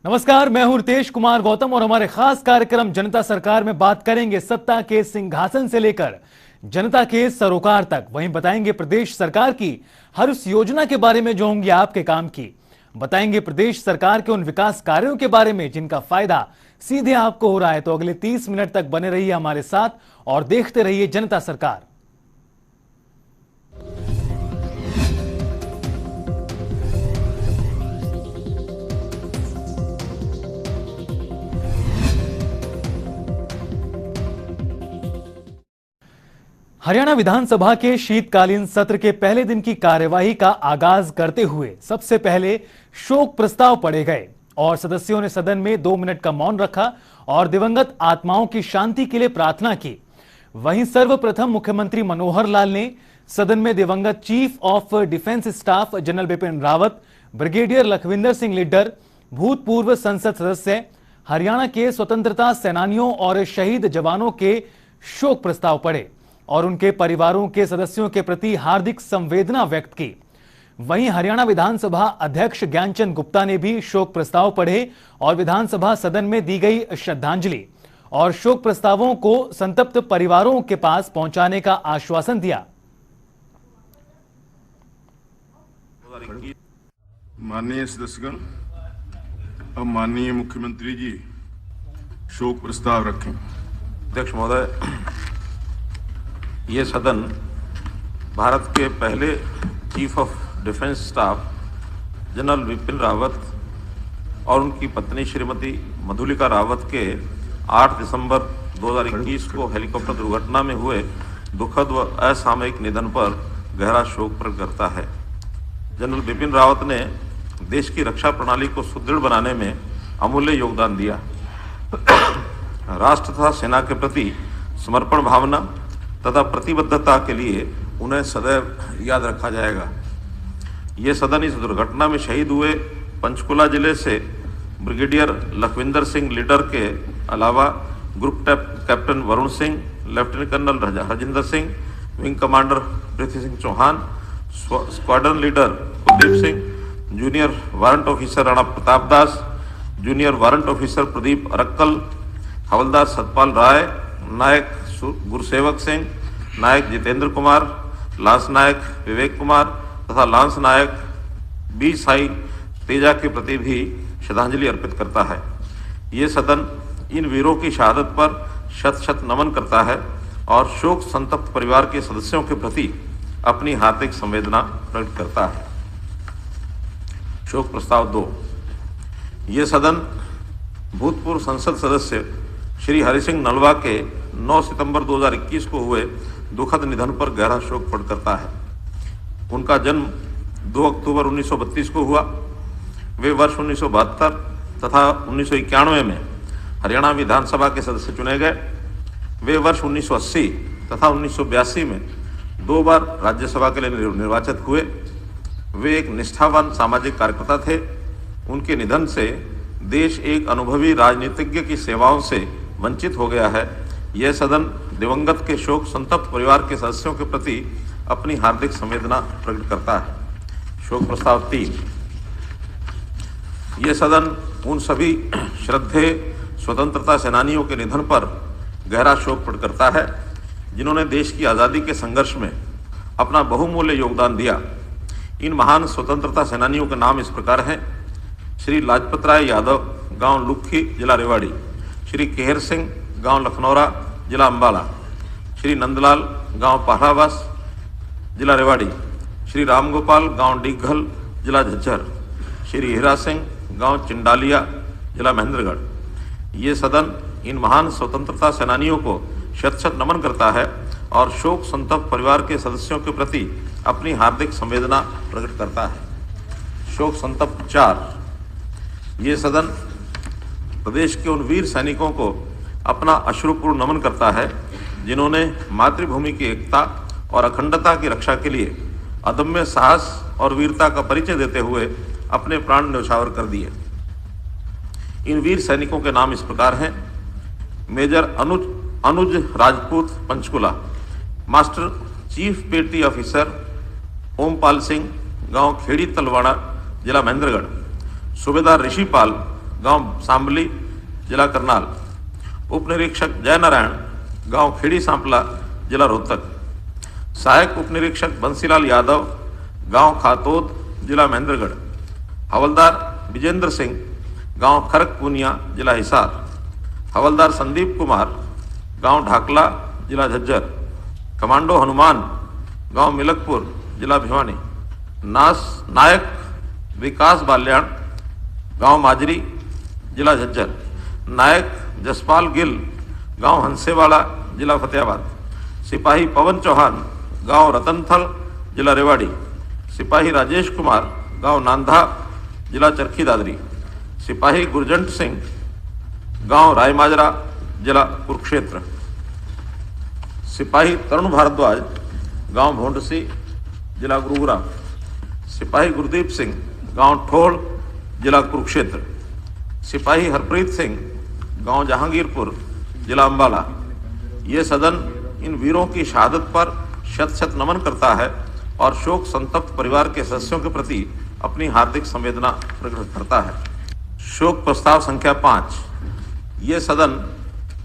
नमस्कार, मैं हूं रितेश कुमार गौतम और हमारे खास कार्यक्रम जनता सरकार में बात करेंगे सत्ता के सिंहासन से लेकर जनता के सरोकार तक। वहीं बताएंगे प्रदेश सरकार की हर उस योजना के बारे में जो होंगी आपके काम की। बताएंगे प्रदेश सरकार के उन विकास कार्यों के बारे में जिनका फायदा सीधे आपको हो रहा है। तो अगले 30 मिनट तक बने रहिए हमारे साथ और देखते रहिए जनता सरकार। हरियाणा विधानसभा के शीतकालीन सत्र के पहले दिन की कार्यवाही का आगाज करते हुए सबसे पहले शोक प्रस्ताव पढ़े गए और सदस्यों ने सदन में 2 मिनट का मौन रखा और दिवंगत आत्माओं की शांति के लिए प्रार्थना की। वहीं सर्वप्रथम मुख्यमंत्री मनोहर लाल ने सदन में दिवंगत chief of defence staff general Bipin Rawat, brigadier Lakhwinder Singh Lidder, भूतपूर्व संसद सदस्य, हरियाणा के स्वतंत्रता सेनानियों और शहीद जवानों के शोक प्रस्ताव पढ़े और उनके परिवारों के सदस्यों के प्रति हार्दिक संवेदना व्यक्त की। वहीं हरियाणा विधानसभा अध्यक्ष ज्ञानचंद गुप्ता ने भी शोक प्रस्ताव पढ़े और विधानसभा सदन में दी गई श्रद्धांजलि और शोक प्रस्तावों को संतप्त परिवारों के पास पहुंचाने का आश्वासन दिया। माननीय सदस्यगण, अब माननीय मुख्यमंत्री जी शोक प्रस्ताव रखें। अध्यक्ष महोदय, ये सदन भारत के पहले chief of defence staff general Bipin Rawat और उनकी पत्नी श्रीमती मधुलिका रावत के 8 दिसंबर 2021 को हेलीकॉप्टर दुर्घटना में हुए दुखद व असामयिक निधन पर गहरा शोक प्रकट करता है। जनरल बिपिन रावत ने देश की रक्षा प्रणाली को सुदृढ़ बनाने में अमूल्य योगदान दिया। राष्ट्र तथा सेना के प्रति समर्पण भावना तथा प्रतिबद्धता के लिए उन्हें सदैव याद रखा जाएगा। ये सदन इस दुर्घटना में शहीद हुए पंचकुला जिले से ब्रिगेडियर लखविंदर सिंह लीडर के अलावा group captain Varun Singh, lieutenant colonel Harjinder Singh, wing commander Prithvi Singh Chauhan, squadron leader Kuldeep Singh, junior warrant officer Rana Pratap Das, junior warrant officer Pradeep Arakkal, हवलदार सतपाल राय, नायक गुरसेवक सिंह, नायक जितेंद्र कुमार, लांस नायक विवेक कुमार तथा लांस नायक बी साई तेजा के प्रति भी श्रद्धांजलि अर्पित करता है। ये सदन इन वीरों की शहादत पर शत शत नमन करता है और शोक संतप्त परिवार के सदस्यों के प्रति अपनी हार्दिक संवेदना प्रकट करता है। शोक प्रस्ताव 2। ये सदन भूतपूर्व संसद सदस्य श्री हरि सिंह नलवा के 9 सितंबर 2021 को हुए दुखद निधन पर गहरा शोक प्रकट करता है। उनका जन्म 2 अक्टूबर 1932 को हुआ। वे वर्ष 1972 तथा 1991 में हरियाणा विधानसभा के सदस्य चुने गए। वे वर्ष 1980 तथा 1982 में 2 बार राज्यसभा के लिए निर्वाचित हुए। वे एक निष्ठावान सामाजिक कार्यकर्ता थे। उनके निधन से देश एक अनुभवी राजनीतिज्ञ की सेवाओं से वंचित हो गया है। यह सदन दिवंगत के शोक संतप्त परिवार के सदस्यों के प्रति अपनी हार्दिक संवेदना प्रकट करता है। शोक प्रस्ताव 3। यह सदन उन सभी श्रद्धेय स्वतंत्रता सेनानियों के निधन पर गहरा शोक प्रकट करता है जिन्होंने देश की आज़ादी के संघर्ष में अपना बहुमूल्य योगदान दिया। इन महान स्वतंत्रता सेनानियों के नाम इस प्रकार हैं: श्री लाजपत राय यादव, गांव लुखी, जिला रेवाड़ी; श्री केहर सिंह, गांव लखनौरा, जिला अंबाला; श्री नंदलाल, गांव पहरावास, जिला रेवाड़ी; श्री रामगोपाल, गांव डीघल, जिला झज्जर; श्री हीरा सिंह, गांव चिंडालिया, जिला महेंद्रगढ़। ये सदन इन महान स्वतंत्रता सेनानियों को शत शत नमन करता है और शोक संतप्त परिवार के सदस्यों के प्रति अपनी हार्दिक संवेदना प्रकट करता है। शोक संतप्त 4। ये सदन प्रदेश के उन वीर सैनिकों को अपना अश्रुपूर्ण नमन करता है जिन्होंने मातृभूमि की एकता और अखंडता की रक्षा के लिए अदम्य साहस और वीरता का परिचय देते हुए अपने प्राण न्यौछावर कर दिए। इन वीर सैनिकों के नाम इस प्रकार हैं: मेजर अनुज राजपूत, पंचकुला; मास्टर चीफ पेटी ऑफिसर ओमपाल सिंह, गांव खेड़ी तलवाड़ा, जिला महेंद्रगढ़; सूबेदार ऋषिपाल, गांव सांबली, जिला करनाल। उप निरीक्षक जय नारायण, गांव खेड़ी सांपला, जिला रोहतक। सहायक उप निरीक्षक बंसीलाल यादव, गांव खातोद, जिला महेंद्रगढ़। हवलदार विजेंद्र सिंह, गांव खरक पुनिया, जिला हिसार। हवलदार संदीप कुमार, गांव ढाकला, जिला झज्जर। कमांडो हनुमान, गांव मिलकपुर, जिला भिवानी। नायक विकास बाल्याण, गांव माजरी, जिला झज्जर। नायक जसपाल गिल, गांव हंसेवाड़ा, जिला फतेहाबाद। सिपाही पवन चौहान, गांव रतनथल, जिला रेवाड़ी। सिपाही राजेश कुमार, गांव नांधा, जिला चरखी दादरी। सिपाही गुरजंट सिंह, गांव रायमाजरा, जिला कुरुक्षेत्र। सिपाही तरुण भारद्वाज, गांव भोंडसी, जिला गुरुग्राम। सिपाही गुरदीप सिंह, गांव ठोड़, जिला कुरुक्षेत्र। सिपाही हरप्रीत सिंह, गांव जहांगीरपुर, जिला अंबाला। ये सदन इन वीरों की शहादत पर शत शत नमन करता है और शोक संतप्त परिवार के सदस्यों के प्रति अपनी हार्दिक संवेदना प्रकट करता है। शोक प्रस्ताव संख्या 5। ये सदन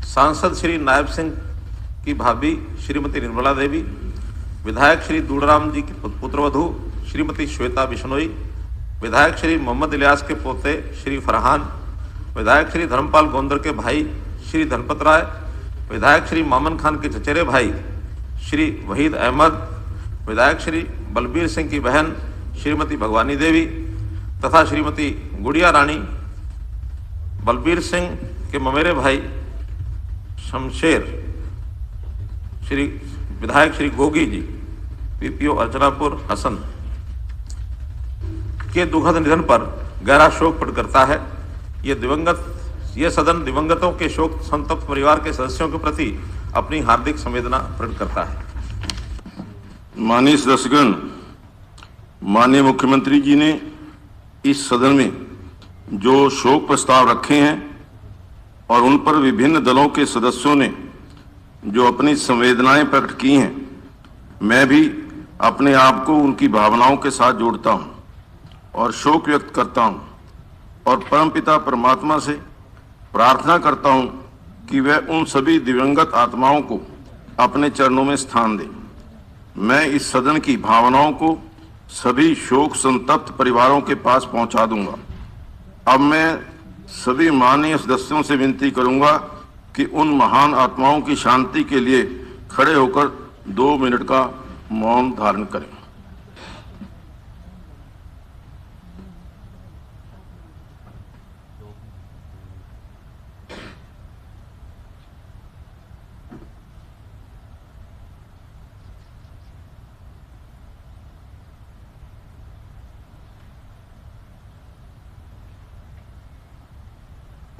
सांसद श्री नायब सिंह की भाभी श्रीमती निर्मला देवी, विधायक श्री दूड़राम जी की पुत्रवधू श्रीमती श्वेता बिश्नोई, विधायक श्री मोहम्मद इलियास के पोते श्री फरहान, विधायक श्री धर्मपाल गोंदर के भाई श्री धनपत राय, विधायक श्री मामन खान के चचेरे भाई श्री वहीद अहमद, विधायक श्री बलबीर सिंह की बहन श्रीमती भगवानी देवी तथा श्रीमती गुड़िया रानी, बलबीर सिंह के ममेरे भाई शमशेर, श्री विधायक श्री गोगी जी, पीपीओ अर्चनापुर हसन के दुखद निधन पर गहरा शोक प्रकट करता है। ये सदन दिवंगतों के शोक संतप्त परिवार के सदस्यों के प्रति अपनी हार्दिक संवेदना प्रकट करता है। माननीय सदस्यगण, माननीय मुख्यमंत्री जी ने इस सदन में जो शोक प्रस्ताव रखे हैं और उन पर विभिन्न दलों के सदस्यों ने जो अपनी संवेदनाएं प्रकट की हैं, मैं भी अपने आप को उनकी भावनाओं के साथ जोड़ता हूं और शोक व्यक्त करता हूं और परमपिता परमात्मा से प्रार्थना करता हूं कि वह उन सभी दिवंगत आत्माओं को अपने चरणों में स्थान दे। मैं इस सदन की भावनाओं को सभी शोक संतप्त परिवारों के पास पहुंचा दूंगा। अब मैं सभी माननीय सदस्यों से विनती करूंगा कि उन महान आत्माओं की शांति के लिए खड़े होकर 2 मिनट का मौन धारण करें।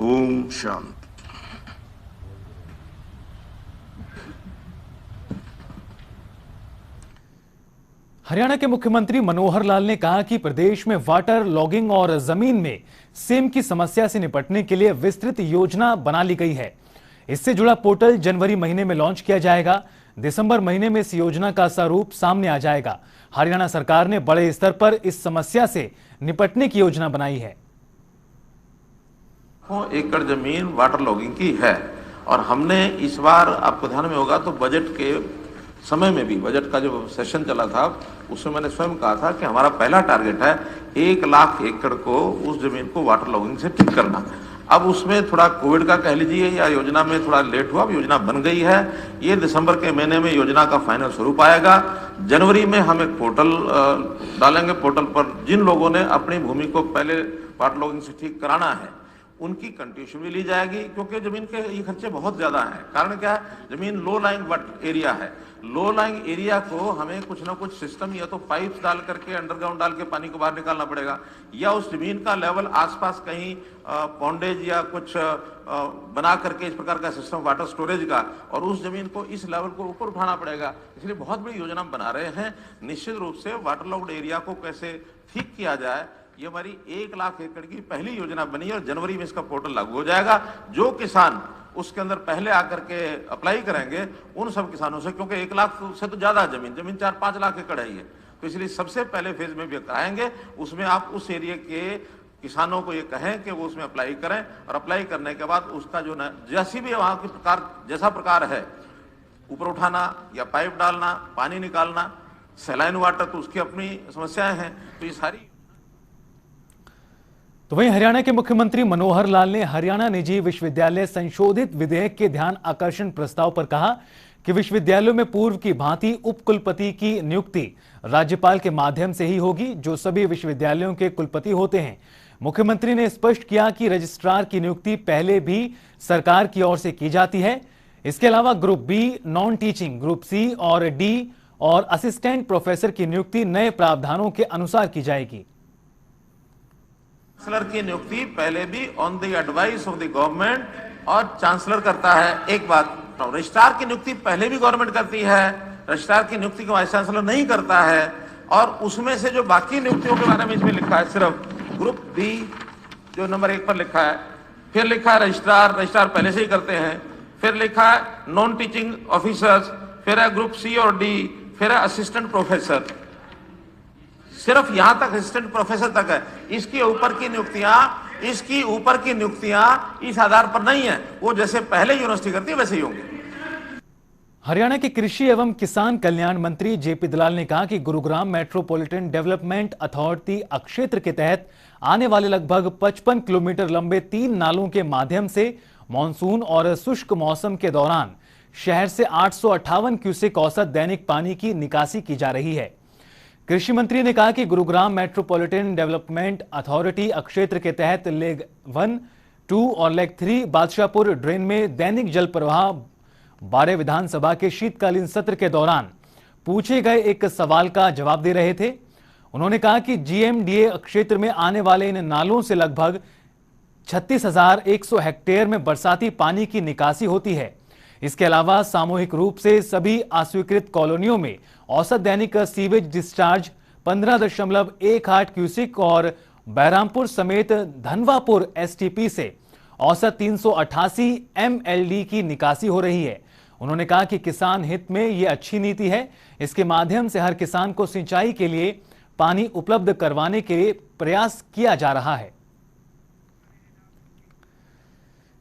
ओम शांति। हरियाणा के मुख्यमंत्री मनोहर लाल ने कहा कि प्रदेश में वाटर लॉगिंग और जमीन में सेम की समस्या से निपटने के लिए विस्तृत योजना बना ली गई है। इससे जुड़ा पोर्टल जनवरी महीने में लॉन्च किया जाएगा। दिसंबर महीने में इस योजना का स्वरूप सामने आ जाएगा। हरियाणा सरकार ने बड़े स्तर पर इस समस्या से निपटने की योजना बनाई है। एकड़ जमीन वाटर लॉगिंग की है और हमने इस बार, आपको ध्यान में होगा तो बजट के समय में भी, बजट का जो सेशन चला था उसमें मैंने स्वयं कहा था कि हमारा पहला टारगेट है 1 लाख एकड़ को, उस जमीन को वाटर लॉगिंग से ठीक करना। अब उसमें थोड़ा कोविड का कह लीजिए या योजना में थोड़ा लेट हुआ, अब योजना बन गई है। ये दिसंबर के महीने में योजना का फाइनल स्वरूप आएगा। जनवरी में हम एक पोर्टल डालेंगे। पोर्टल पर जिन लोगों ने अपनी भूमि को पहले वाटर लॉगिंग से ठीक कराना है उनकी कंट्रीब्यूशन भी ली जाएगी, क्योंकि जमीन के ये खर्चे बहुत ज्यादा हैं। कारण क्या है, जमीन लो लाइंग एरिया है। लो लाइंग एरिया को हमें कुछ ना कुछ सिस्टम, या तो पाइप्स डाल करके अंडरग्राउंड डाल के पानी को बाहर निकालना पड़ेगा, या उस जमीन का लेवल आसपास कहीं पॉन्डेज या कुछ बना करके इस प्रकार का सिस्टम वाटर स्टोरेज का, और उस जमीन को इस लेवल को ऊपर उठाना पड़ेगा। इसलिए बहुत बड़ी योजना बना रहे हैं। निश्चित रूप से वाटर लॉग्ड एरिया को कैसे ठीक किया जाए, ये हमारी 1 लाख एकड़ की पहली योजना बनी है और जनवरी में इसका पोर्टल लागू हो जाएगा। जो किसान उसके अंदर पहले आकर के अप्लाई करेंगे उन सब किसानों से, क्योंकि 1 लाख से तो ज्यादा जमीन 4-5 लाख एकड़ है ये, तो इसलिए सबसे पहले फेज में भी कराएंगे। उसमें आप उस एरिया के किसानों को ये कहें कि वो उसमें अप्लाई करें और अप्लाई करने के बाद उसका जो जैसी भी वहां की प्रकार जैसा प्रकार है, ऊपर उठाना या पाइप डालना, पानी निकालना, सैलाइन वाटर, तो उसकी अपनी समस्याएं हैं। तो ये सारी। तो वहीं हरियाणा के मुख्यमंत्री मनोहर लाल ने हरियाणा निजी विश्वविद्यालय संशोधित विधेयक के ध्यान आकर्षण प्रस्ताव पर कहा कि विश्वविद्यालयों में पूर्व की भांति उपकुलपति की नियुक्ति राज्यपाल के माध्यम से ही होगी, जो सभी विश्वविद्यालयों के कुलपति होते हैं। मुख्यमंत्री ने स्पष्ट किया कि रजिस्ट्रार की नियुक्ति पहले भी सरकार की ओर से की जाती है। इसके अलावा group B, non teaching, group C और डी और असिस्टेंट प्रोफेसर की नियुक्ति नए प्रावधानों के अनुसार की जाएगी। चांसलर की नियुक्ति पहले भी on the advice of the government और चांसलर करता है। एक बात, रजिस्ट्रार की नियुक्ति पहले भी गवर्नमेंट करती है, रजिस्ट्रार की नियुक्ति को वाइस चांसलर नहीं करता है। और उसमें से जो बाकी नियुक्तियों के बारे में इसमें लिखा है, सिर्फ ग्रुप बी जो नंबर 1 पर लिखा है, फिर लिखा है रजिस्ट्रार पहले से ही करते हैं, फिर लिखा है नॉन टीचिंग ऑफिसर्स, फिर है ग्रुप सी और डी, फिर है असिस्टेंट प्रोफेसर। सिर्फ यहां तक असिस्टेंट प्रोफेसर तक है। इसके ऊपर की नियुक्तियां इस आधार पर नहीं है, वो जैसे पहले यूनिवर्सिटी करती है वैसे ही होंगे। हरियाणा के कृषि एवं किसान कल्याण मंत्री जेपी दलाल ने कहा कि गुरुग्राम मेट्रोपॉलिटन डेवलपमेंट अथॉरिटी अक्षेत्र के तहत आने वाले लगभग 55 किलोमीटर लंबे 3 नालों के माध्यम से मानसून और शुष्क मौसम के दौरान शहर से 858 क्यूसेक औसत दैनिक पानी की निकासी की जा रही है। कृषि मंत्री ने कहा कि गुरुग्राम मेट्रोपॉलिटन डेवलपमेंट अथॉरिटी अक्षेत्र के तहत लेग 1, 2 और लेग 3 बादशाहपुर ड्रेन में दैनिक जल प्रवाह 12 विधानसभा के शीतकालीन सत्र के दौरान पूछे गए एक सवाल का जवाब दे रहे थे। उन्होंने कहा कि जीएमडीए क्षेत्र में आने वाले इन नालों से लगभग 36,100 हेक्टेयर में बरसाती पानी की निकासी होती है। इसके अलावा सामूहिक रूप से सभी अस्वीकृत कॉलोनियों में औसत दैनिक सीवेज डिस्चार्ज 15.18 क्यूसिक और बहरामपुर समेत धनवापुर एसटीपी से औसत 388 एमएलडी की निकासी हो रही है। उन्होंने कहा कि किसान हित में यह अच्छी नीति है। इसके माध्यम से हर किसान को सिंचाई के लिए पानी उपलब्ध करवाने के लिए प्रयास किया जा रहा है।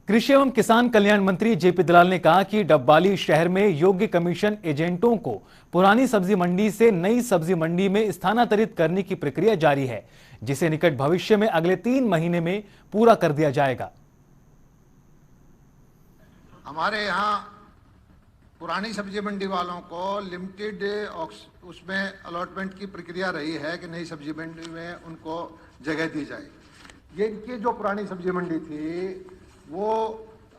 कृषि एवं किसान कल्याण मंत्री जेपी दलाल ने कहा कि डब्बाली शहर में योग्य कमीशन एजेंटों को पुरानी सब्जी मंडी से नई सब्जी मंडी में स्थानांतरित करने की प्रक्रिया जारी है, जिसे निकट भविष्य में अगले 3 महीने में पूरा कर दिया जाएगा। हमारे यहाँ पुरानी सब्जी मंडी वालों को लिमिटेड उसमें अलॉटमेंट की प्रक्रिया रही है कि नई सब्जी मंडी में उनको जगह दी जाए। ये इनकी जो पुरानी सब्जी मंडी थी वो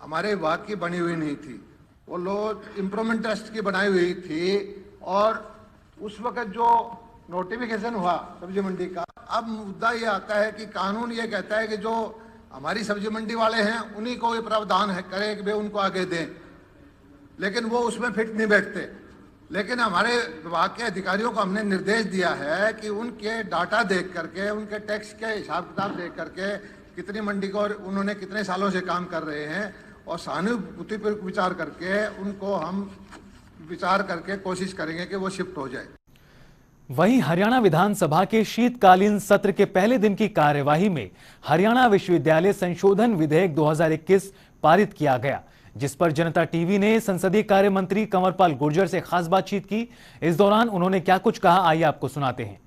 हमारे विभाग की बनी हुई नहीं थी, वो लोग इम्प्रूवमेंट ट्रस्ट की बनाई हुई थी। और उस वक्त जो नोटिफिकेशन हुआ सब्जी मंडी का, अब मुद्दा ये आता है कि कानून ये कहता है कि जो हमारी सब्जी मंडी वाले हैं उन्हीं को ये प्रावधान है करे कि वे उनको आगे दें, लेकिन वो उसमें फिट नहीं बैठते। लेकिन हमारे विभाग के अधिकारियों को हमने निर्देश दिया है कि उनके डाटा देख करके, उनके टैक्स के हिसाब किताब देख करके कितनी मंडी को और उन्होंने कितने सालों से काम कर रहे हैं, और सहानुभूति पर विचार करके उनको हम विचार करके कोशिश करेंगे कि वो शिफ्ट हो जाए। वहीं हरियाणा विधानसभा के शीतकालीन सत्र के पहले दिन की कार्यवाही में हरियाणा विश्वविद्यालय संशोधन विधेयक 2021 पारित किया गया, जिस पर जनता टीवी ने संसदीय कार्य मंत्री कंवरपाल गुर्जर से खास बातचीत की। इस दौरान उन्होंने क्या कुछ कहा, आइए आपको सुनाते हैं।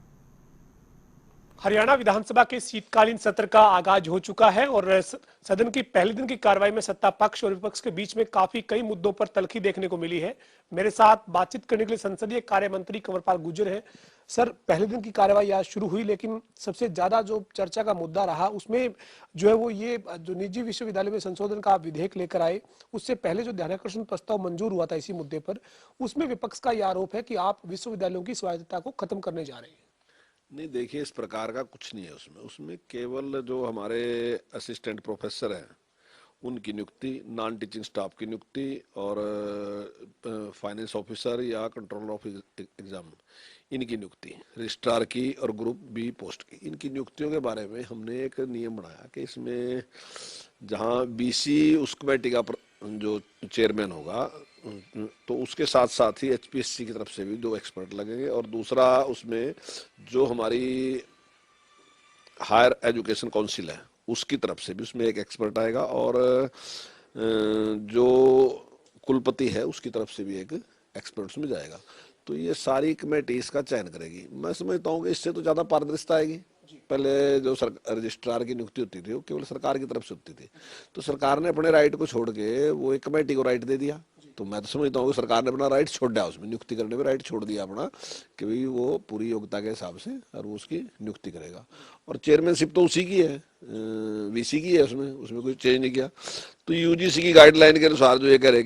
हरियाणा विधानसभा के शीतकालीन सत्र का आगाज हो चुका है और सदन की पहले दिन की कार्रवाई में सत्ता पक्ष और विपक्ष के बीच में कई मुद्दों पर तल्खी देखने को मिली है। मेरे साथ बातचीत करने के लिए संसदीय कार्य मंत्री कंवरपाल गुर्जर हैं। सर, पहले दिन की कार्रवाई आज शुरू हुई, लेकिन सबसे ज्यादा जो चर्चा का मुद्दा रहा उसमें जो है वो ये जो निजी विश्वविद्यालय में संशोधन का विधेयक लेकर आए, उससे पहले जो ध्यानाकर्षण प्रस्ताव मंजूर हुआ था इसी मुद्दे पर, उसमें विपक्ष का यह आरोप है कि आप विश्वविद्यालयों की स्वायत्तता को खत्म करने जा रहे हैं। नहीं, देखिए, इस प्रकार का कुछ नहीं है उसमें केवल जो हमारे असिस्टेंट प्रोफेसर हैं उनकी नियुक्ति, नॉन टीचिंग स्टाफ की नियुक्ति और फाइनेंस ऑफिसर या कंट्रोलर ऑफ एग्जाम इनकी नियुक्ति, रजिस्ट्रार की और ग्रुप बी पोस्ट की, इनकी नियुक्तियों के बारे में हमने एक नियम बनाया कि इसमें जहां बीसी उस कमेटी का जो चेयरमैन होगा तो उसके साथ साथ ही एचपीएससी की तरफ से भी 2 एक्सपर्ट लगेंगे, और दूसरा उसमें जो हमारी हायर एजुकेशन काउंसिल है उसकी तरफ से भी उसमें एक एक्सपर्ट आएगा, और जो कुलपति है उसकी तरफ से भी एक एक्सपर्ट उसमें जाएगा। तो ये सारी कमेटी इसका चयन करेगी। मैं समझता हूँ कि इससे तो ज़्यादा पारदर्शिता आएगी। पहले जो रजिस्ट्रार की नियुक्ति होती थी वो केवल सरकार की तरफ से होती थी, तो सरकार ने अपने राइट को छोड़ के वो एक कमेटी को राइट दे दिया। तो मैं तो समझता हूँ कि सरकार ने अपना राइट छोड़ दिया, उसमें नियुक्ति करने में राइट छोड़ दिया अपना, कि भाई वो पूरी योग्यता के हिसाब से और वो उसकी नियुक्ति करेगा। और चेयरमैनशिप तो उसी की है, वीसी की है, उसमें कोई चेंज नहीं किया। तो यूजीसी की गाइडलाइन के अनुसार जो ये कह रहे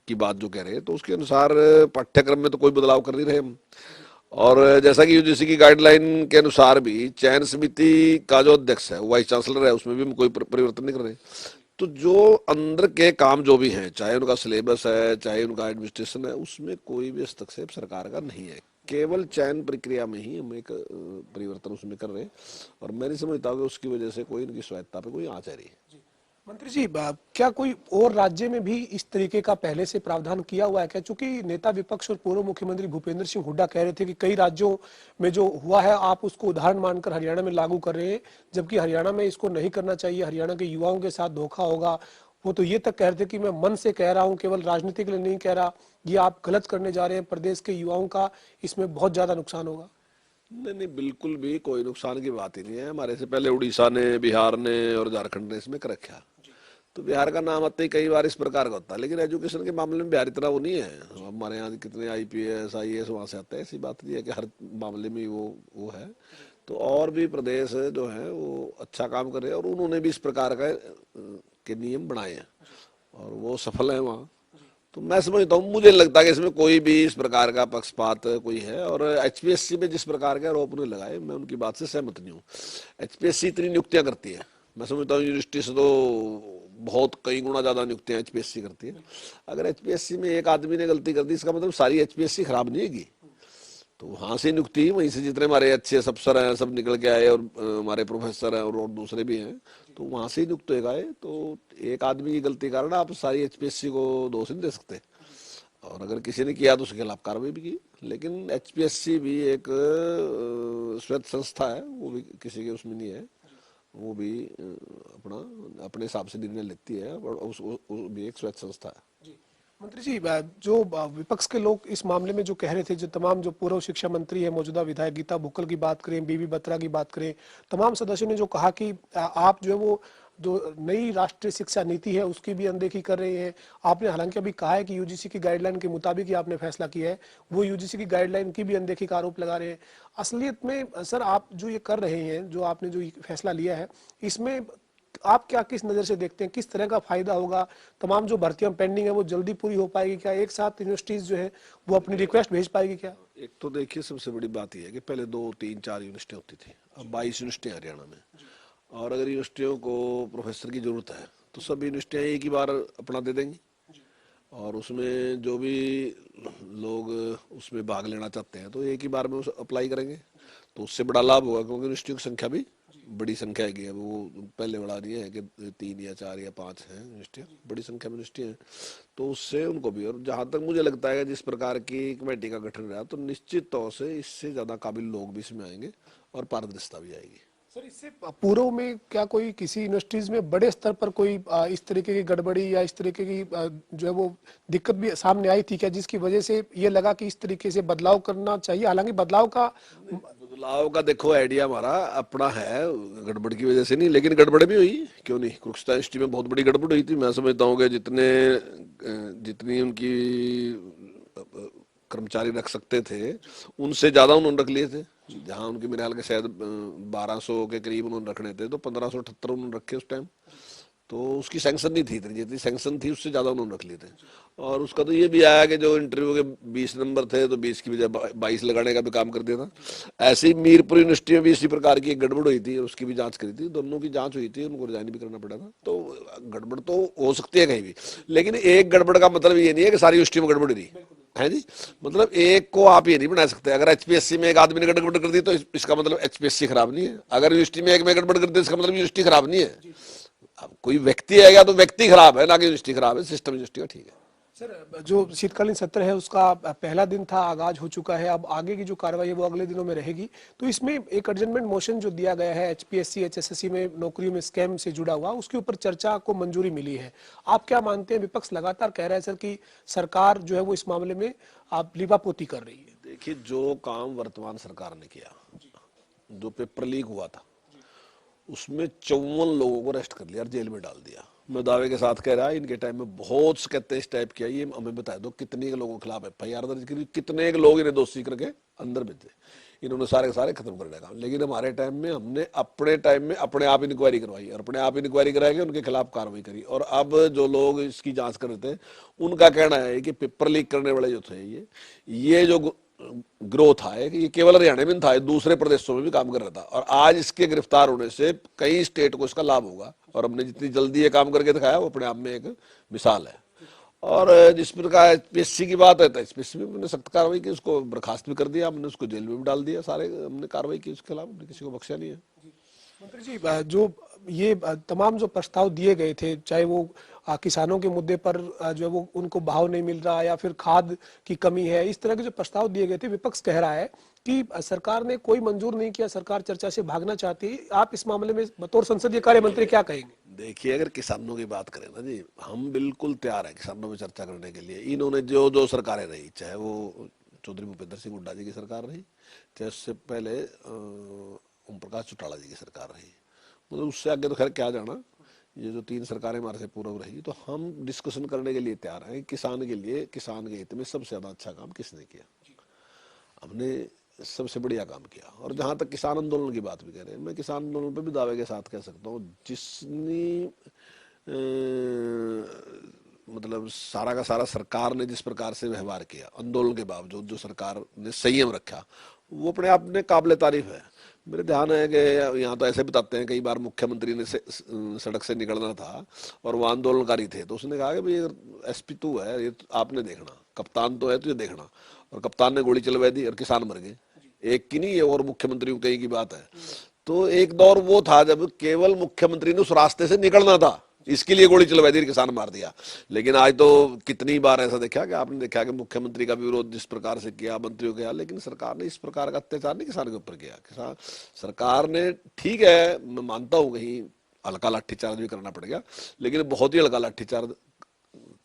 की बात जो कह रहे हैं, तो उसके अनुसार पाठ्यक्रम में तो कोई बदलाव कर नहीं रहे हम। और जैसा कि यूजीसी की गाइडलाइन के अनुसार भी चयन समिति का जो अध्यक्ष है वाइस चांसलर है, उसमें भी हम कोई परिवर्तन नहीं कर रहे। तो जो अंदर के काम जो भी हैं, चाहे उनका सिलेबस है, चाहे उनका एडमिनिस्ट्रेशन है, उसमें कोई भी हस्तक्षेप सरकार का नहीं है। केवल चयन प्रक्रिया में ही हम एक परिवर्तन उसमें कर रहे हैं, और मैं नहीं समझता कि उसकी वजह से कोई इनकी स्वायत्ता पे कोई आँच आ रही है। मंत्री जी, क्या कोई और राज्य में भी इस तरीके का पहले से प्रावधान किया हुआ है क्या? चूंकि नेता विपक्ष और पूर्व मुख्यमंत्री भूपेंद्र सिंह हुड्डा कह रहे थे कि कई राज्यों में जो हुआ है आप उसको उदाहरण मानकर हरियाणा में लागू कर रहे हैं, जबकि हरियाणा में इसको नहीं करना चाहिए, हरियाणा के युवाओं के साथ धोखा होगा। वो तो ये तक कह रहे थे कि मैं मन से कह रहा हूँ, केवल राजनीति के लिए नहीं कह रहा, ये आप गलत करने जा रहे हैं, प्रदेश के युवाओं का इसमें बहुत ज्यादा नुकसान होगा। नहीं, बिल्कुल भी कोई नुकसान की बात ही नहीं है। हमारे से पहले उड़ीसा ने, बिहार ने और झारखंड ने इसमें कर रखा। तो बिहार का नाम आते ही कई बार इस प्रकार का होता है, लेकिन एजुकेशन के मामले में बिहार इतना वो नहीं है। हमारे यहाँ कितने IPS IAS वहाँ से आते हैं, ऐसी बात नहीं है कि हर मामले में वो है। तो और भी प्रदेश जो है वो अच्छा काम कर रहे हैं, और उन्होंने भी इस प्रकार के नियम बनाए हैं और वो सफल है वहाँ। तो मैं समझता हूँ, मुझे लगता है कि इसमें कोई भी इस प्रकार का पक्षपात कोई है। और HPSC में जिस प्रकार के आरोप उन्हें लगाए, मैं उनकी बात से सहमत नहीं हूँ। HPSC इतनी नियुक्तियां करती है, मैं समझता हूँ यूनिवर्सिटी से तो बहुत कई गुना ज्यादा नियुक्तियां HPSC करती है। अगर HPSC में एक आदमी ने गलती कर दी, इसका मतलब सारी HPSC खराब नहीं होगी। तो वहां से नियुक्ति, वहीं से जितने हमारे अच्छे अफसर हैं सब निकल के आए, और हमारे प्रोफेसर हैं और दूसरे भी हैं, तो वहां से नियुक्त हो गए। तो एक आदमी की गलती कारण आप सारी HPSC को दोष नहीं दे सकते, और अगर किसी ने किया तो उसके खिलाफ कार्रवाई भी की। लेकिन HPSC भी एक स्वायत्त संस्था है, वो भी किसी के उसमें नहीं है, वो भी अपने हिसाब से निर्णय लेती है, और उस भी एक स्वायत्त संस्था है। मंत्री जी, जो विपक्ष के लोग इस मामले में जो कह रहे थे, जो तमाम जो पूर्व शिक्षा मंत्री है, मौजूदा विधायक गीता बुक्कल की बात करें, बीबी बत्रा की बात करें, तमाम सदस्यों ने जो कहा कि आप जो है वो जो नई राष्ट्रीय शिक्षा नीति है उसकी भी अनदेखी कर रहे हैं। आपने हालांकि अभी कहा है कि यूजीसी की गाइडलाइन के मुताबिक ही आपने फैसला किया है, वो यूजीसी की गाइडलाइन की भी अनदेखी का आरोप लगा रहे हैं। असलियत में सर, आप जो ये कर रहे हैं, जो आपने जो फैसला लिया है, इसमें आप क्या किस नजर से देखते हैं, किस तरह का फायदा होगा? तमाम जो भर्तियां पेंडिंग है वो जल्दी पूरी हो पाएगी क्या? एक साथ यूनिवर्सिटीज जो है वो अपनी रिक्वेस्ट भेज पाएगी क्या? एक तो देखिए, सबसे बड़ी बात यह है कि पहले 2, 3, 4 यूनिवर्सिटी होती थी, अब 22 यूनिवर्सिटियां हरियाणा में। और अगर यूनिवर्सिटियों को प्रोफेसर की जरूरत है तो सब यूनिवर्सिटियां एक ही बार अपना दे देंगी, और उसमें जो भी लोग उसमें भाग लेना चाहते हैं तो एक ही बार में अप्लाई करेंगे, तो उससे बड़ा लाभ होगा, क्योंकि यूनिवर्सिटियों की संख्या भी बड़ी संख्या है। वो पहले बड़ा नहीं है कि 3 या 4 या 5 हैं यूनिवर्सिटियाँ, बड़ी संख्या में यूनिवर्सिटी हैं, तो उससे उनको भी। और जहाँ तक मुझे लगता है कि जिस प्रकार की कमेटी का गठन रहा, तो निश्चित तौर से इससे ज़्यादा काबिल लोग भी इसमें आएंगे और पारदर्शिता भी आएगी। सर, इससे पूर्व में क्या कोई किसी यूनिवर्सिटीज में बड़े स्तर पर कोई इस तरीके की गड़बड़ी या इस तरीके की जो है वो दिक्कत भी सामने आई थी क्या, जिसकी वजह से ये लगा कि इस तरीके से बदलाव करना चाहिए? हालांकि बदलाव का देखो आइडिया हमारा अपना है, गड़बड़ की वजह से नहीं, लेकिन गड़बड़ भी हुई, क्यों नहीं। कुरुक्षेत्र यूनिवर्सिटी में बहुत बड़ी गड़बड़ हुई थी। मैं समझता हूँ कि जितनी उनकी कर्मचारी रख सकते थे उनसे ज्यादा उन्होंने रख लिए थे। जहां उनके मेरे ख्याल के शायद 1200 के करीब उन्होंने रखने थे, तो 1578 उन्होंने रखे उस टाइम। तो उसकी सैंक्शन नहीं थी, जितनी सैंक्शन थी उससे ज्यादा उन्होंने रख लिए थे। और उसका तो ये भी आया कि जो इंटरव्यू के 20 नंबर थे तो 20 की बजाय 22 लगाने का भी काम कर दिया था। ऐसे ही मीरपुर यूनिवर्सिटी में भी इसी प्रकार की एक गड़बड़ हुई थी और उसकी भी जांच करी थी, दोनों की जांच हुई थी, उनको रिजाइन भी करना पड़ा था। तो गड़बड़ तो हो सकती है कहीं भी, लेकिन एक गड़बड़ का मतलब ये नहीं है कि सारी यूनिवर्सिटी में गड़बड़ रही है जी। मतलब एक को आप ये नहीं बना सकते। अगर HPSC में एक आदमी ने गड़बड़ कर दी तो इसका मतलब HPSC खराब नहीं है। अगर यूनिवर्सिटी में एक में गड़बड़ कर दी इसका मतलब यूनिवर्सिटी खराब नहीं है। अब कोई व्यक्ति आएगा तो व्यक्ति खराब है, ना कि यूनिवर्सिटी खराब है, सिस्टम यूनिवर्सिटी का ठीक है। सर, जो शीतकालीन सत्र है उसका पहला दिन था, आगाज हो चुका है। अब आगे की जो कार्रवाई है वो अगले दिनों में रहेगी। तो इसमें एक एडजमेंट मोशन जो दिया गया है एचपीएससी एचएसएससी में नौकरियों में स्कैम से जुड़ा हुआ, उसके ऊपर चर्चा को मंजूरी मिली है। आप क्या मानते हैं? विपक्ष लगातार कह रहा है सर कि सरकार जो है वो इस मामले में आप लीपापोती कर रही है। देखिए, जो काम वर्तमान सरकार ने किया, जो पेपर लीक हुआ था, उसमें 54 लोगों को अरेस्ट कर लिया और जेल में डाल दिया। मैं दावे के साथ कह रहा है, इनके टाइम में बहुत से कहते हैं इस टाइप किया। ये हमें बता दो कितने के लोगों के खिलाफ एफआईआर दर्ज करी, कितने के लोग इन्हें दोषी करके अंदर भेजे। इन्होंने सारे के सारे खत्म कर देगा। लेकिन हमारे टाइम में हमने अपने टाइम में अपने आप इंक्वायरी करवाई और अपने आप इंक्वायरी करा के उनके खिलाफ कार्रवाई करी। और अब जो लोग इसकी जांच कर रहे थे, उनका कहना है कि पेपर लीक करने वाले जो थे, ये जो ग्रोथ है कि ये केवल हरियाणा में था, दूसरे प्रदेशों में भी काम कर रहा था। और आज इसके गिरफ्तार होने से कई स्टेट को इसका लाभ होगा। और हमने जितनी जल्दी ये काम करके दिखाया वो अपने आप में एक मिसाल है। और जिस प्रकार एचपीएससी की बात है तो एचपीएससी में हमने सख्त कार्रवाई की, उसको बर्खास्त भी कर दिया, हमने उसको जेल में भी डाल दिया। सारे हमने कार्रवाई की उसके खिलाफ, किसी को बख्शा नहीं है। मंत्री जी, जो ये तमाम जो प्रस्ताव दिए गए थे, चाहे वो किसानों के मुद्दे पर जो है वो उनको भाव नहीं मिल रहा या फिर खाद की कमी है, इस तरह के जो प्रस्ताव दिए गए थे, विपक्ष कह रहा है कि सरकार ने कोई मंजूर नहीं किया, सरकार चर्चा से भागना चाहती है। आप इस मामले में बतौर संसदीय कार्य मंत्री क्या कहेंगे? देखिए, अगर किसानों की बात करें ना जी, हम बिल्कुल तैयार हैं किसानों में चर्चा करने के लिए। इन्होंने जो जो सरकारें रही, चाहे वो चौधरी भूपेंद्र सिंह हुड्डा जी की सरकार रही, चाहे उससे पहले ओम प्रकाश चौटाला जी की सरकार रही, मतलब उससे आगे तो खैर क्या जाना, ये जो 3 सरकारें हमारे से पूर्व रही, तो हम डिस्कशन करने के लिए तैयार हैं। किसान के लिए, किसान के हित में सबसे ज्यादा अच्छा काम किसने किया? हमने सबसे बढ़िया काम किया। और जहां तक किसान आंदोलन की बात भी कह रहे हैं, मैं किसान आंदोलन पे भी दावे के साथ कह सकता हूँ, जिसने मतलब सारा का सारा सरकार ने जिस प्रकार से व्यवहार किया आंदोलन के बावजूद, जो सरकार ने संयम रखा, वो अपने आप में काबिले तारीफ है। मेरे ध्यान है कि यहाँ तो ऐसे बताते हैं, कई बार मुख्यमंत्री ने सड़क से निकलना था और वो आंदोलनकारी थे, तो उसने कहा कि भाई एसपी तू है, ये आपने देखना, कप्तान तो है तुझे देखना। और कप्तान ने गोली चलवा दी और किसान मर गए। एक की नहीं है, और मुख्यमंत्री कहीं की बात है। तो एक दौर वो था जब केवल मुख्यमंत्री ने उस रास्ते से निकलना था, इसके लिए गोली चलवा दी, किसान मार दिया। लेकिन आज तो कितनी बार ऐसा देखा कि आपने देखा कि मुख्यमंत्री का विरोध जिस प्रकार से किया, मंत्रियों किया, लेकिन सरकार ने इस प्रकार का अत्याचार नहीं किसान के ऊपर किया। किसान सरकार ने, ठीक है मैं मानता हूँ कहीं हल्का लाठीचार्ज भी करना पड़ेगा, लेकिन बहुत ही हल्का लाठीचार्ज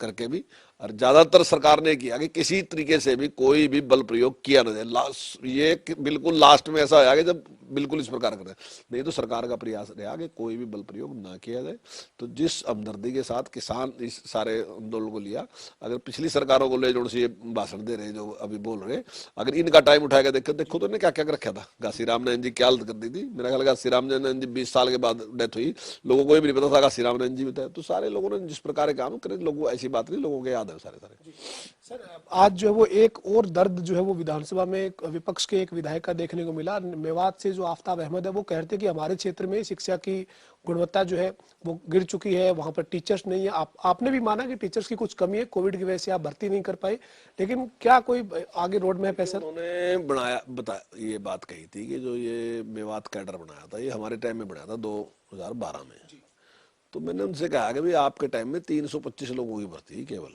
करके भी, और ज्यादातर सरकार ने किया कि किसी तरीके से भी कोई भी बल प्रयोग किया ना जाए। ये बिल्कुल लास्ट में ऐसा आया कि जब बिल्कुल इस प्रकार कर रहे, नहीं तो सरकार का प्रयास रहा कि कोई भी बल प्रयोग ना किया जाए। तो जिस हमदर्दी के साथ किसान इस सारे आंदोलन को लिया, अगर पिछली सरकारों को ले जोड़ से ये भाषण दे रहे जो अभी बोल रहे, अगर इनका टाइम उठा के देखो तो इन्हें क्या क्या कर रखा था। घासीराम नयन जी क्या हालत कर दी थी। मेरा ख्याल घासीराम नयन जी 20 साल के बाद डेथ हुई, लोगों को भी नहीं पता था घासीराम नयन जी भी थे। तो सारे लोगों ने जिस प्रकार काम करे, लोगों ऐसी बात नहीं, लोगों के याद है सारे। सर, आज जो है वो एक और दर्द जो है वो विधानसभा में विपक्ष के एक विधायक का देखने को मिला। मेवात से जो आफ्ताब अहमद है, वो कहते हैं कि हमारे क्षेत्र में शिक्षा की गुणवत्ता जो है वो गिर चुकी है, वहां पर टीचर्स नहीं है। आपने भी माना कि टीचर्स की कुछ कमी है, कोविड की वजह से आप भर्ती नहीं कर पाए, लेकिन क्या कोई आगे रोड मैप है सर? उन्होंने बनाया, ये बात कही थी कि जो ये मेवात कैडर बनाया था, ये हमारे टाइम में बनाया था 2012 में। तो मैंने उनसे कहा कि भाई आपके टाइम में 325 लोगों की भर्ती केवल,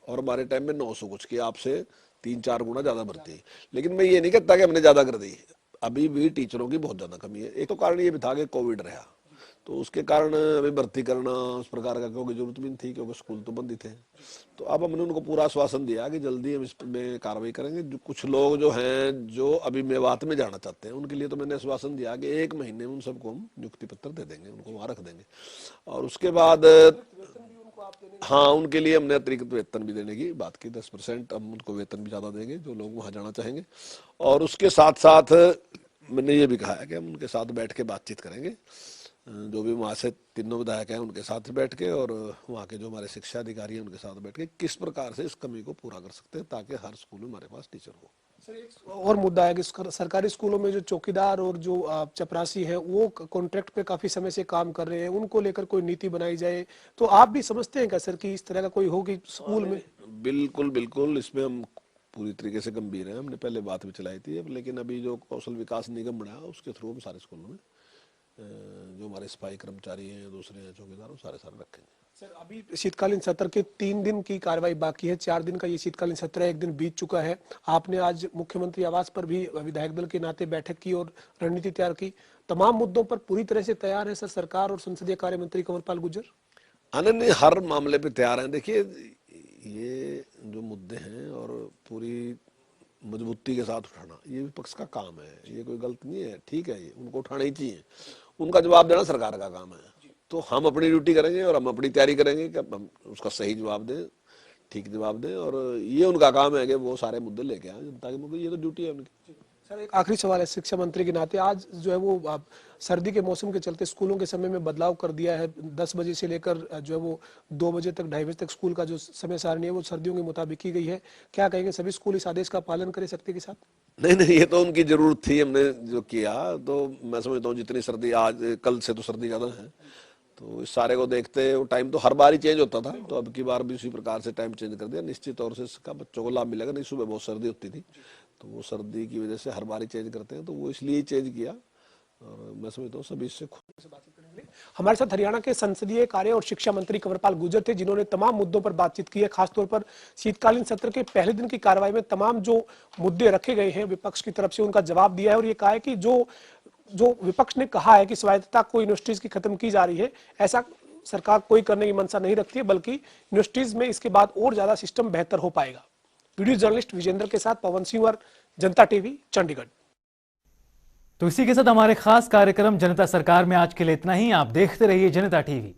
और हमारे टाइम में 900 कुछ की, आपसे 3-4 गुना ज्यादा भर्ती। लेकिन मैं ये नहीं कहता कि हमने ज्यादा कर दी, अभी भी टीचरों की बहुत ज्यादा कमी है। एक तो कारण ये भी था कि कोविड रहा, तो उसके कारण अभी भर्ती करना उस प्रकार का क्योंकि जरूरत भी नहीं थी, क्योंकि स्कूल तो बंद ही थे। तो अब हमने उनको पूरा आश्वासन दिया कि जल्दी हम इस में कार्रवाई करेंगे। जो कुछ लोग जो हैं जो अभी मेवात में जाना चाहते हैं, उनके लिए तो मैंने आश्वासन दिया कि 1 महीने में उन सबको हम नियुक्ति पत्र दे देंगे, उनको वहां रख देंगे। और उसके बाद हाँ, उनके लिए हमने अतिरिक्त वेतन भी देने की बात की, 10% हम उनको वेतन भी ज्यादा देंगे जो लोग वहां जाना चाहेंगे। और उसके साथ साथ मैंने ये भी कहा है कि हम उनके साथ बैठ के बातचीत करेंगे, जो भी वहाँ से तीनों विधायक हैं उनके साथ बैठ के, और वहाँ के जो हमारे शिक्षा अधिकारी हैं उनके साथ बैठ के किस प्रकार से इस कमी को पूरा कर सकते हैं, ताकि हर स्कूल में हमारे पास टीचर हो। सर, एक और मुद्दा है कि सरकारी स्कूलों में जो चौकीदार और जो चपरासी है वो कॉन्ट्रैक्ट पे काफी समय से काम कर रहे हैं, उनको लेकर कोई नीति बनाई जाए। तो आप भी समझते हैं क्या सर कि इस तरह का कोई होगी स्कूल में? बिल्कुल बिल्कुल, इसमें हम पूरी तरीके से गंभीर हैं। हमने पहले बात भी चलाई थी, लेकिन अभी जो कौशल विकास निगम बना उसके थ्रू हम सारे स्कूलों में जो हमारे सिपाही कर्मचारी हैं, दूसरे हैं, चौकीदार, वो सारे रखेंगे। सर, अभी शीतकालीन सत्र के 3 दिन की कार्रवाई बाकी है। 4 दिन का ये शीतकालीन सत्र है, 1 दिन बीत चुका है। आपने आज मुख्यमंत्री आवास पर भी विधायक दल के नाते बैठक की और रणनीति तैयार की। तमाम मुद्दों पर पूरी तरह से तैयार है सर सरकार और संसदीय कार्य मंत्री कंवरपाल गुर्जर? नहीं, हर मामले पे तैयार हैं। देखिए, ये जो मुद्दे हैं और पूरी मजबूती के साथ उठाना ये विपक्ष का काम है, ये कोई गलत नहीं है, ठीक है, ये उनको उठाना ही चाहिए। उनका जवाब देना सरकार का काम है। तो हम अपनी ड्यूटी करेंगे और हम अपनी तैयारी करेंगे कि हम उसका सही जवाब दें, ठीक जवाब दें, और ये उनका काम है कि वो सारे मुद्दे लेके आए जनता के मुद्दे। ये तो ड्यूटी है उनकी। सर, एक आखिरी सवाल है शिक्षा मंत्री के नाते। आज जो है वो सर्दी के मौसम के चलते स्कूलों के समय में बदलाव कर दिया है। 10 बजे से लेकर जो है वो 2 बजे तक, 2:30 बजे तक स्कूल का जो समय सारणी है वो सर्दियों के मुताबिक की गई है। क्या कहेंगे, सभी स्कूल इस आदेश का पालन करें सख्ती के साथ? नहीं, ये तो उनकी जरूरत थी, हमने जो किया। तो मैं समझता हूँ जितनी सर्दी आज, कल से तो सर्दी ज्यादा है, तो इस सारे को देखते वो टाइम तो हर बार ही चेंज होता था, तो अब की बार भी उसी प्रकार से टाइम चेंज कर दिया। निश्चित तौर से इसका बच्चों को लाभ मिलेगा। नहीं, सुबह बहुत सर्दी होती थी, तो वो सर्दी की वजह से हर बार ही चेंज करते हैं, तो वो इसलिए ही चेंज किया। और मैं समझता हूँ सभी इससे हमारे साथ हरियाणा के संसदीय कार्य और शिक्षा मंत्री कंवरपाल गुर्जर थे, जिन्होंने तमाम मुद्दों पर बातचीत की है। खासतौर पर शीतकालीन सत्र के पहले दिन की कार्रवाई में तमाम जो मुद्दे रखे गए हैं विपक्ष की तरफ से, उनका जवाब दिया है। और ये कहा है कि जो विपक्ष ने कहा है कि स्वायत्तता को यूनिवर्सिटीज की खत्म की जा रही है, ऐसा सरकार कोई करने की मंशा नहीं रखती है, बल्कि यूनिवर्सिटीज में इसके बाद और ज्यादा सिस्टम बेहतर हो पाएगा। वीडियो जर्नलिस्ट विजेंद्र के साथ पवन सिंह और जनता टीवी, चंडीगढ़। तो इसी के साथ हमारे खास कार्यक्रम जनता सरकार में आज के लिए इतना ही। आप देखते रहिए जनता टीवी।